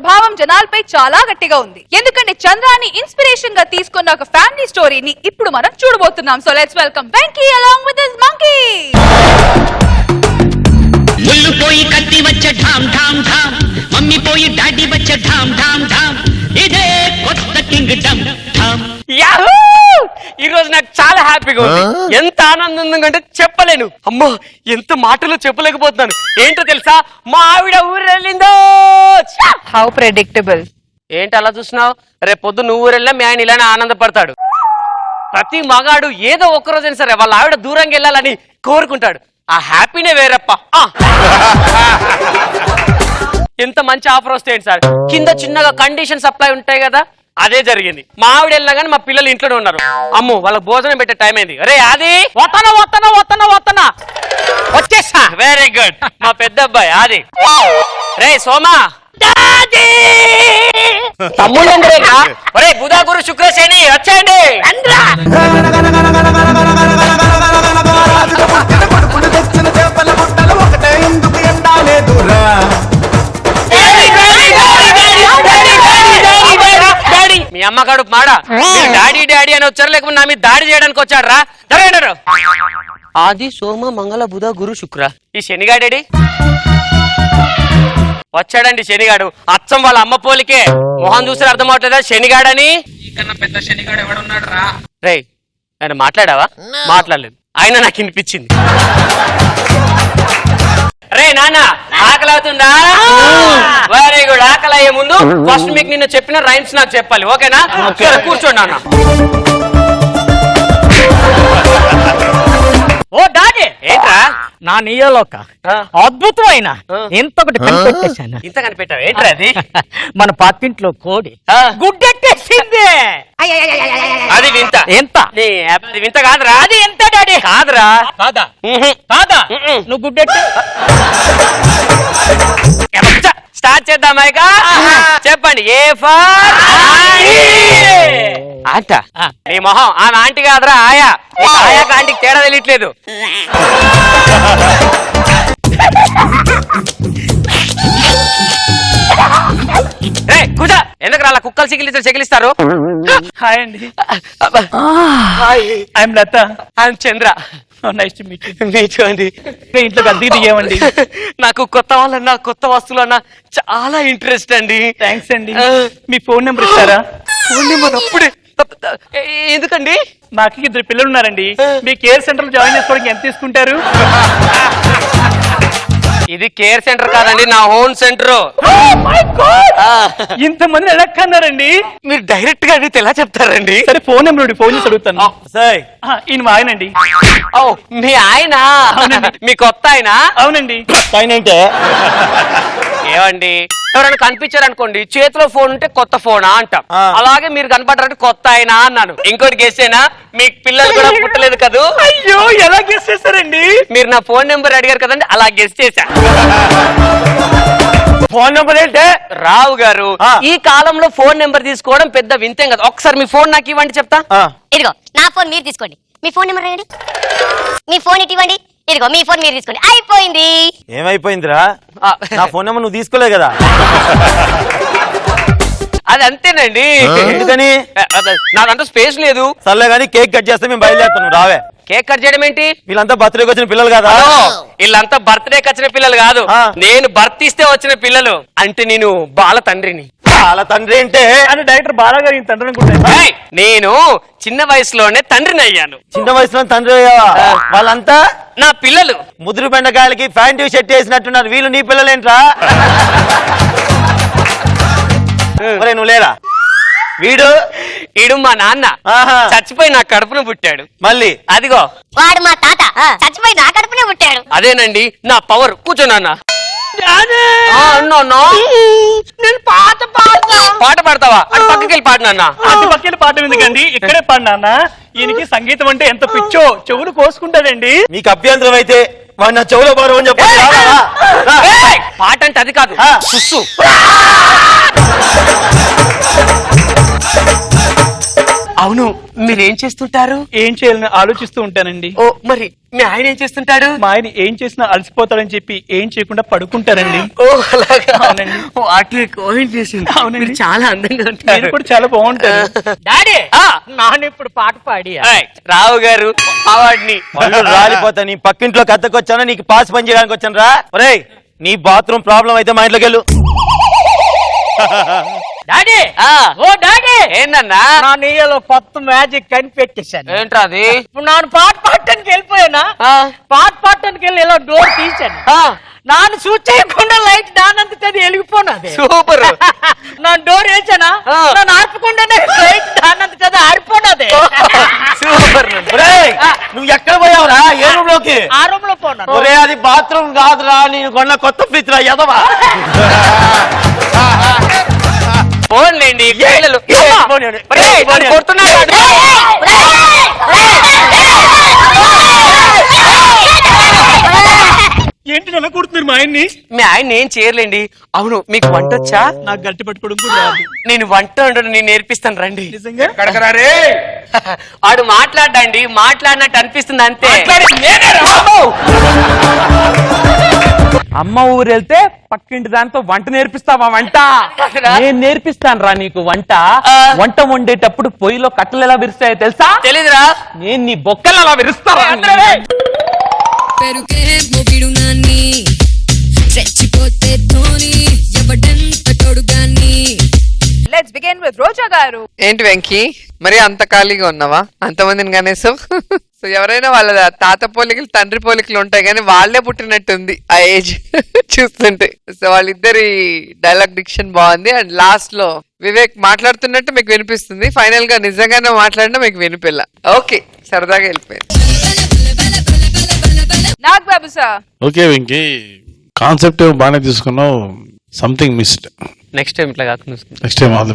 ప్రభావం జనాలపై చాలా గట్టిగా ఉంది. ఎందుకంటే చంద్రాని ఇన్స్పిరేషన్ గా తీసుకున్న ఒక ఫ్యామిలీ స్టోరీని ఇప్పుడు మనం చూడబోతున్నాం. So let's welcome Venky along with his monkey. ముళ్ళు పోయి కత్తి వచ్చే ఢామ్ ఢామ్ ఢామ్, మమ్మీ పోయి డాడీ వచ్చే ఢామ్ ఢామ్ ఢామ్, ఇదే కొత్త కింగ్డమ్ ఢామ్. యాహూ! ఈ రోజు నాకు చాలా హ్యాపీగా ఉంది. ఎంత ఆనందంగా అంటే చెప్పలేను. అమ్మా, ఎంత మాటలు చెప్పలేకపోతున్నాను. ఏంటో తెలుసా, మా ఆవిడ ఊరెళ్ళిందో. How predictable. ఏంటి అలా చూస్తున్నావు? రేపు పొద్దు నువ్వు ఊరెళ్ళా మీ ఆయన ఇలానే ఆనందపడతాడు. ప్రతి మగాడు ఏదో ఒక్కరోజైనా సరే వాళ్ళ ఆవిడ దూరంగా వెళ్ళాలని కోరుకుంటాడు. ఆ హ్యాపీనే వేరప్ప. ఎంత మంచి ఆఫర్ వస్తే ఏంటి సార్, కింద చిన్నగా కండిషన్ సప్లై ఉంటాయి కదా, అదే జరిగింది. మా ఆవిడ వెళ్ళినా కానీ మా పిల్లలు ఇంట్లోనే ఉన్నారు. అమ్ము, వాళ్ళకి భోజనం పెట్టే టైం అయింది. అరే అది వత్తనా వచ్చేసా. Very good. మా పెద్ద అబ్బాయి అది. రే సోమా, తమ్ముడు ఒరే బుధ గురు శుక్ర శని వచ్చేయండి. మీ అమ్మ కాడు మాడా, డాడీ డాడీ అని వచ్చారు, లేకపోతే నా మీద దాడి చేయడానికి వచ్చాడు రా. ఆది సోమ మంగళ బుధ గురు శుక్ర. ఈ శనిగాడేడి వచ్చాడండి. శనిగాడు అచ్చం వాళ్ళ అమ్మ పోలికే. మొహం చూసి అర్థం అవట్లేదా శనిగాడని? పెద్ద శనిగాడు ఎవడున్నాడు రా. రే ఆయన మాట్లాడావా? మాట్లాడలేదు. ఆయన నాకు వినిపించింది. రే నాన్న ఆకలి అవుతుందా? Very good. ఆకలి అయ్యే ముందు ఫస్ట్ మీకు నిన్న చెప్పిన రైమ్స్ నాకు చెప్పాలి, ఓకేనా? కూర్చోండి నాన్న. ఓ డాడీ, ఏంట్రా? నా నియోలోక అద్భుతమైన ఇంతొకటి కనిపెట్టేశాను. ఇంత కనిపెట్టావు ఏంట్రా అది? మన పక్కింట్లో కోడి గుడ్డెట్టేసింది. అది వింత. ఎంత? అది వింత కాదురా. అది ఎంత డాడీ? కాదురా. కాదా? కాదా? నువ్వు గుడ్డెట్టు. స్టార్ట్ చేద్దామాయిగా. చెప్పండి. A for ant. నీ మొహం ఆమె ఆంటీ కాదురా, ఆయా. ఆయాక ఆంటీకి తేడా తెలియట్లేదు. కూర్చో. ఎందుకు అలా కుక్కలు చెకిలిస్తారు? హాయ్ అండి. I'm Latha. I'm Chandra. Nice to meet you. Meet అండి. ఇంట్లో అద్దెకి దిగామండి. నాకు కొత్త వాళ్ళన్నా కొత్త వస్తువులు అన్నా చాలా ఇంట్రెస్ట్ అండి. థ్యాంక్స్ అండి. మీ ఫోన్ నెంబర్ ఇస్తారా? ఫోన్ నెంబర్ అప్పుడే ఎందుకండి? నాకు 2 పిల్లలు ఉన్నారండి. మీ కేర్ సెంటర్ లో జాయిన్ చేసుకోవడానికి ఎంత తీసుకుంటారు? ఇది కేర్ సెంటర్ కాదండి, నా ఓన్ సెంటర్. ఇంతమంది ఎలక్కన్నారండి. మీరు డైరెక్ట్ గా అడిగితే ఎలా చెప్తారండి? సరే ఫోన్ నెంబర్ ఫోన్ చేసి అడుగుతాను. ఈయన మా ఆయనండి. ఓ మీ ఆయన? మీ కొత్త ఆయన? అవునండి. ఆయన అంటే ఏమండి, ఎవరైనా కనిపించారనుకోండి చేతిలో ఫోన్ ఉంటే కొత్త ఫోనా అంటాం. అలాగే మీరు కనపడ్డారంటే కొత్త ఆయన అన్నాను. ఇంకోటి గెస్ అయినా మీకు పిల్లలు కూడా పుట్టలేదు కదా. అయ్యో ఎలా గెస్ చేశారండి? మీరు నా ఫోన్ నెంబర్ అడిగారు కదండి, అలా గెస్ చేశా. ఫోన్ నెంబర్ ఏంటే? రావు గారు, ఈ కాలంలో ఫోన్ నెంబర్ తీసుకోవడం పెద్ద వింతేం కదా. ఒకసారి మీ ఫోన్ నాకు ఇవ్వండి చెప్తా. ఇదిగో నా ఫోన్ మీరు తీసుకోండి. మీ ఫోన్ నెంబర్ రాయండి. మీ ఫోన్ ఇటు ఇవ్వండి. ఇదిగో మీ ఫోన్ మీరు తీసుకోండి. అయిపోయింది. ఏమైపోయిందిరా? నా ఫోన్ నెంబర్ నువ్వు తీసుకోలే కదా. అది అంతేనండి. ఎందుకని? నాకంటూ స్పేస్ లేదు. సర్లే కానీ కేక్ కట్ చేస్తే మేము బయలుదేరుతాం, రావే. కేక్ కట్ చేయడం ఏంటి? వీళ్ళంతా బర్త్డేకి వచ్చిన పిల్లలు కదా. వీళ్ళంతా బర్త్డేకి వచ్చిన పిల్లలు కాదు, నేను బర్త్ ఇస్తే వచ్చిన పిల్లలు. అంటే నేను బాల తండ్రిని. వాళ్ళ తండ్రి అంటే డైరెక్టర్ బాలాగారి తండ్రి అనుకుంటా. నేను చిన్న వయసులోనే తండ్రిని అయ్యాను. చిన్న వయసులో తండ్రి అయ్యావా? వాళ్ళంతా నా పిల్లలు. ముదురు బెండకాయలకి ప్యాంటు షర్ట్ వేసినట్టున్నారు. వీళ్ళు నీ పిల్లలేంట్రా? నువ్వు లేరా? వీడు మా నాన్న చచ్చిపోయి నా కడుపున పుట్టాడు. మళ్ళీ అదిగో వాడు మా తాత చచ్చిపోయి నా కడుపునే పుట్టాడు. అదేనండి నా పవర్. కూర్చో నాన్న. నేను పాట పాడతావా? అటు పక్కకి వెళ్ళి పాడు నాన్న. అటు పక్కకి పాడడం ఎందుకండి, ఇక్కడే పాడు నాన్న. ఈయనకి సంగీతం అంటే ఎంత పిచ్చో, చెవులు కోసుకుంటాడండి. మీకు అభ్యంతరం అయితే వాడు నా చెవులో పాడు అని చెప్పి. పాట అంటే అది కాదు, సుస్సు. అవును, మీరు ఏం చేస్తుంటారు? ఏం చేయాలని ఆలోచిస్తూ ఉంటానండి. ఓ మరి మీ ఆయన ఏం చేస్తుంటాడు? మా ఆయన ఏం చేసినా అలసిపోతాడని చెప్పి ఏం చేయకుండా పడుకుంటారండి. ఓ అలాగా. అవునండి. వాటిని కోయిన్ చేసింది. అవునండి. మీరు చాలా అందంగా మీరు ఉంటారు. కూడా చాలా బాగుంటారు. డాడీ ఆ, నాన్న ఇప్పుడు పాట పాడి ఏయ్, రావు గారు అవార్డుని పళ్ళు రాలిపోతా. నీ పక్కింట్లో కత్తకొచ్చాను, నీకు పాస్ పని చేయడానికి వచ్చాను రా. ఒరేయ్, నీ బాత్రూమ్ ప్రాబ్లం అయితే మా ఇంట్లోకి వెళ్ళు. డాడీ ఆ, ఓ డాడీ ఏందన్నా? నా నీయలో కొత్త మ్యాజిక్ కనిపెట్టేశాను. ఏంట్రా అది? ఇప్పుడు నాన్న పాట పాడటానికి వెళ్ళిపోయానా, ఆ, పాట పాడటానికి వెళ్ళి ఇలా డోర్ తీశాను. ఆ, నాన్న స్విచ్ చేయకుండా లైట్ దానంతట అది వెలిగిపోయినది. సూపర్. నా డోర్ వేసానా, ఆ. నన్ను ఆర్పకుండానే లైట్ దానంతట అది ఆరిపోయినది. సూపర్. ఒరేయ్, నువ్వు ఎక్కడ పోయావురా? ఏ రూమ్ లోకి? ఆ రూమ్ లో పోనా. ఒరే, అది బాత్రూమ్ కాదురా, నేను కొన్న కొత్త ఫ్రిడ్జ్ రా ఎదవా. ఫోన్లేండి పిల్లలు. పోనీ. ఒరేయ్, నన్ను కొడుతున్నాడు. ఏంటి నన్ను కొడుతున్నారు మా ఆయన్ని? మీ ఆయన ఏం చేయలేండి. అవును, మీకు వంట వచ్చా? నాకు గట్టి పట్టుకోవడం కూడా రాదు. నేను వంట వండడం నేను నేర్పిస్తాను రండి. నిజంగా వాడు మాట్లాడండి, మాట్లాడినట్టు అనిపిస్తుంది అంతే. అమ్మ ఊరు వెళ్తే పక్కింటి దాంతో వంట నేర్పిస్తావా? వంట నేను నేర్పిస్తాను రా నీకు వంట. ఆ. వంట వండేటప్పుడు పొయ్యిలో కట్టెలు ఎలా విరుస్తాయో తెలుసా? తెలీదురా? నేను నీ బొక్కలు అలా విరుస్తావా? పెరుగే మొగిడు నాన్ని రెచ్చిపోతే ధోని ఎవడంత తొడుగాన్ని. లెట్స్ బిగిన్ విత్ రోజా గారు. ఏంటి వెంకీ, మరి అంత ఖాళీగా ఉన్నావా? అంతమందిని కనీసం సో ఎవరైనా వాళ్ళ తాత పోలికలు తండ్రి పోలికలు ఉంటాయి కానీ వాళ్ళే పుట్టినట్టుంది ఆ ఏజ్ చూస్తుంటే. సో వాళ్ళిద్దరి డైలాగ్ డిక్షన్ బాగుంది. అండ్ లాస్ట్ లో వివేక్ మాట్లాడుతున్నట్టు మీకు వినిపిస్తుంది, ఫైనల్ గా నిజంగానే మాట్లాడినా మీకు వినిపిల్ల. ఓకే, సరదాగా వెళ్ళిపోయింది. నాగ్ బాబు సార్. ఓకే వెంకీ, కాన్సెప్ట్ బాగానే తీసుకున్నావు, సంథింగ్ మిస్డ్. నెక్స్ట్ టైం ఇట్లా కాకుండా నెక్స్ట్ టైం ఆల్